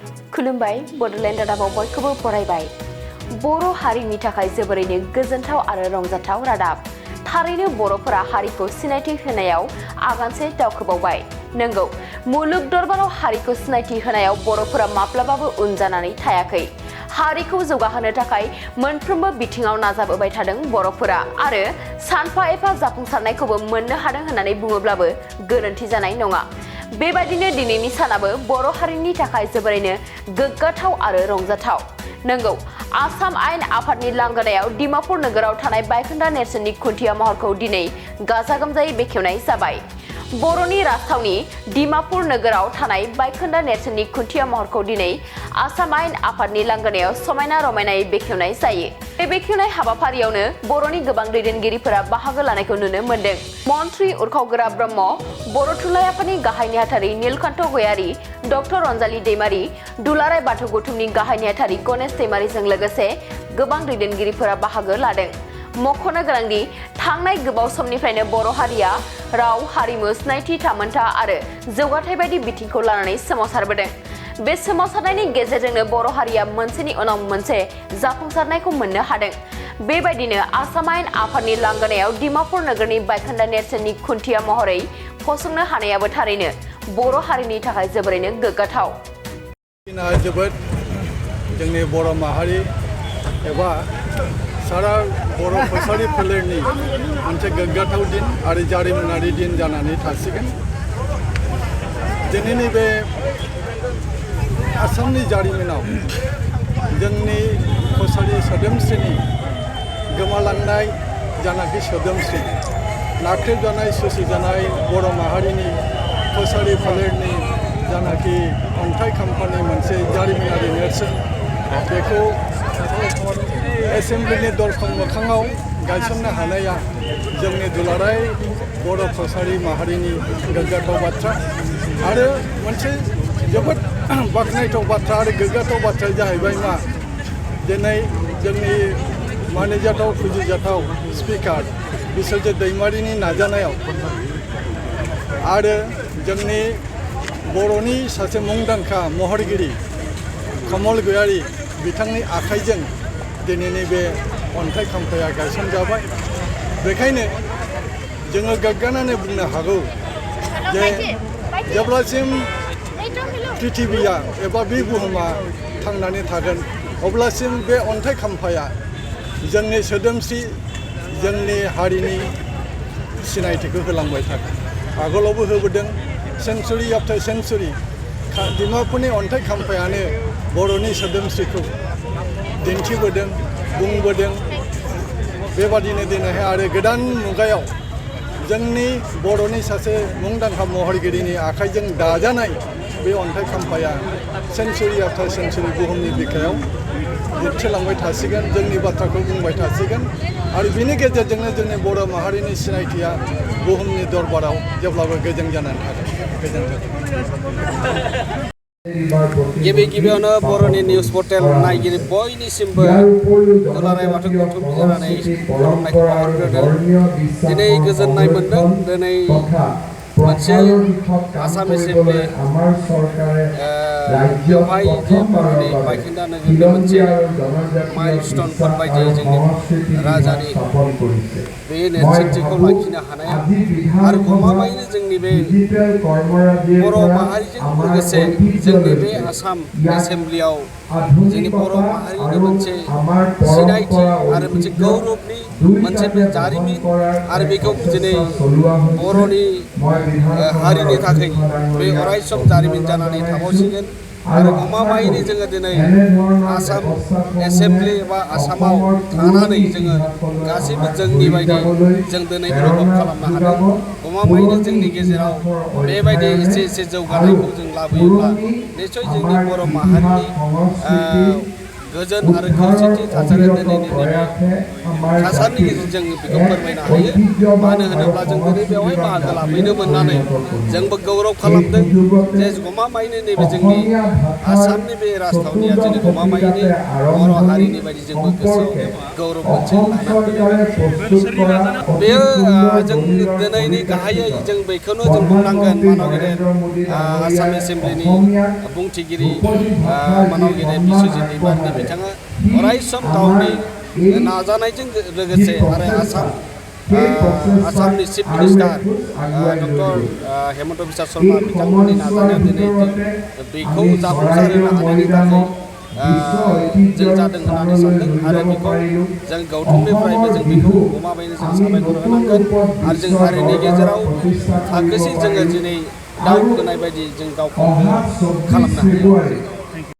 खुलुमबाय बडलेण्ड रादाबाव बयखौबो बरायबाय। बर' हारिनि थाखाय जोबोरैनो गोजोनथाव आरो रंजाथाव रादाब। थारैनो बर'फोरा हारिखौ सिनायथि होनायाव आगानसे दावखोबावबाय। नंगौ, मुलुग दरबाराव हारिखौ सिनायथि होनायाव बर'फोरा माब्लाबाबो उन जानानै थायाखै। हारिखौ जौगाहोनो थाखाय मोनफ्रोमबो बिथिङाव नाजाबोबाय थादों बर'फोरा आरो सानफा एफा जाफुंसारनायखौबो मोननो हादों होननानै बुङोब्लाबो गोरोन्थि जानाय नङा। बेबायदिनो दिनैनि सानाबो बर' हारिनि थाखाय जोबोरैनो गोग्गाथाव आरो रंजाथाव। नंगौ, आसाम आयेन आफादनि लांगोनायाव डिमापुर नोगोराव थानाय बायखोन्दा नेरसोननि खुन्थिया महरखौ दिनै गाजा गोमजायै बेखेवनाय जाबाय। बर'नि राजथावनि डिमापुर नोगोराव थानाय बायखोन्दा नेरसोननि खुन्थिया महरखौ दिनै आसाम आयेन आफादनि लांगोनायाव समायना रमायनायै बेखेवनाय जायो। बे बेखेवनाय हाबाफारियावनो बर'नि गोबां दैदेनगिरिफोरा बाहागो लानायखौ नुनो मोन्दों। मन्त्रि उरखावगोरा ब्रह्म, बर' थुनलाइ आफादनि गाहाय नेहाथारि नीलकान्त गयारी, डक्टर अनजालि दैमारी, दुलाराय बाथौ गौथुमनि गाहाय नेहाथारि गणेश दैमारीजों लोगोसे गोबां दैदेनगिरिफोरा बाहागो लादों। मख'नो गोनांदि थांनाय गोबाव समनिफ्रायनो बर' हारिया राव, हारिमु, सिनायथि, थामोनथा आरो जौगाथाय बायदि बिथिंखौ लानानै सोमावसारबोदों। बे सोमावसारनायनि गेजेरजोंनो बर' हारिया मोनसेनि उनाव मोनसे जाफुंसारनायखौ मोननो हादों। बेबायदिनो आसाम आयेन आफादनि लांगोनायाव डिमापुर नोगोरनि बायखोन्दा नेरसोननि खुन्थिया महरै फसंनो हानायाबो थारैनो बर' हारिनि थाखाय जोबोरैनो गोग्गाथाव। जोबोद जोंनि बर' माहारि एबा सारा बर' कसारि फोलेरनि मोनसे गोग्गाथाव दिन आरो जारिमिनारि दिन जानानै थासिगोन। दिनैनि बे आसामनि जारिमिनाव जोंनि कसारि सोदोमस्रिनि गोमालांनाय जानाखि सोदोमस्रि, नाख्रेबजानाय सुसिजानाय बर' माहारिनि कसारि फोलेरनि जानाखि अन्थाइ खाम्फानि मोनसे जारिमिनारि नेरसोन, बेखौ एसेमब्लिनि दरखं मोखाङाव गायसननो हानाया जोंनि दुलाराय बर' कसारि माहारिनि गोग्गाथाव बाथ्रा आरो मोनसे जोबोद बाख्नायथाव बाथ्रा आरो गोग्गाथाव बाथ्राया जाहैबाय मा, दिनै जोंनि मानिजाथाव फुजिजाथाव स्पिकार बिस्वजित दैमारीनि नाजानायाव आरो जोंनि बर'नि सासे मुंदांखा महरगिरि कमल गयारी बिथांनि आखाइजों दिनैनि बे अन्थाइ खाम्फाया गायसनजाबाय। बेखायनो जोङो गोग्गानानै बुंनो हागौ जे जेब्लासिम पृथिबिया एबा बे बुहुमा थांनानै थागोन अब्लासिम बे अन्थाइ खाम्फाया जोंनि सोदोमस्रि, जोंनि हारिनि सिनायथिखौ होलांबाय थागोन। आगोलावबो होबोदों, सेन्सुरि आफ्टार सेन्सुरि डिमापुरनि अन्थाइ खाम्फायानो बर'नि सोदोमस्रिखौ दिन्थिबोदों, बुंबोदों। बेबादिनो दिनैहाय आरो गोदान मुगायाव जोंनि बर'नि सासे मुंदांखा महरगिरिनि आखाइजों दाजानाय बे अन्थाइ खाम्फाया सेन्सुरि आफ्टार सेन्सुरि बुहुमनि बिखायाव दिन्थिलांबाय थासिगोन, जोंनि बाथ्राखौ बुंबाय थासिगोन आरो बिनि गेजेरजोंनो जोंनि बर' माहारिनि सिनायथिया बुहुमनि दरबाराव जेब्लाबो गोजों जानानै थागोन। गोजोन्थों। गिबियावनो बर'नि निउस पर्टेल नायगिरि बयनिसिमबो दुलाराय बाथौ गौथुमनि जानानै खुलुमनायखौ बावहरग्रोदों। दिनै गोजोननाय मोन्दों। दिनै मोनसे आसाम एसेमब्लि बेवहाय जे बर'नि बायखोन्दा नोगोरनि मोनसे माइलस्टनफोर बायदि जोंनि राजानि बे नेरसोनथिखौ लाखिनो हानाया आरो गमामायैनो जोंनि बे बर' माहारिजों लोगोसे जोंनि बे आसाम एसेमब्लियाव जोंनि बर' माहारिनि मोनसे सिनायथि आरो मोनसे गौरबनि मोनसे जारिमिन आरो बेखौ दिनै बर'नि हारिनि थाखाय बे अरायसम जारिमिन जानानै थाबावसिगोन आरो गमामायैनो जोङो दिनै आसाम एसेमब्लि एबा आसामाव थानानै जोङो गासैबो जोंनि बायदि जों दिनै अनुभब खालामनो हादों। गमामायैनो जोंनि गेजेराव बेबायदि एसे एसे जौगानायखौ जों लाबोयोब्ला निस्सय जोंनि बर' माहारिनि गोजोन आरो खौसेथि थासारिया दिनैनि नैबे थासारिनि गेजेरजों बेखौ फोरमायनो हायो मानो होनोब्ला जों दिनै बेवहाय बाहागो लाफैनो मोननानै जोंबो गौरब खालामदों जे गमामायैनो नैबे जोंनि आसामनि बे राजथावनिया जोंनि गमामायैनो बर' हारिनि बायदि जोंबो गोसोआव गौरब मोनसे लाना बेयो जों दिनैनि गाहायै जों बेखौनो जों बुंनांगोन मानव गेदेर आसाम एसेम्ब्लिनि बुंथिगिरि मानव गेदेर बिस्वजित दैमारिनि बिथाङा अरायसम गावनि नाजानायजों लोगोसे आरो आसामनि chief minister doctor Hemant Biswa Sharma बिथांमोननि नाजानायाव दिनै बेखौ जाफुंसार होनो हानायनि थाखाय जों जादों होननानै सानदों आरो बेखौ जों गौथुमनिफ्रायबो जों बेखौ गमामायैनो जों साबायखर होनांगोन आरो जों हारिनि गेजेराव थाखोसे जोङो दिनै दाउ होनाय बायदि जों गावखौ खालामनो हायो।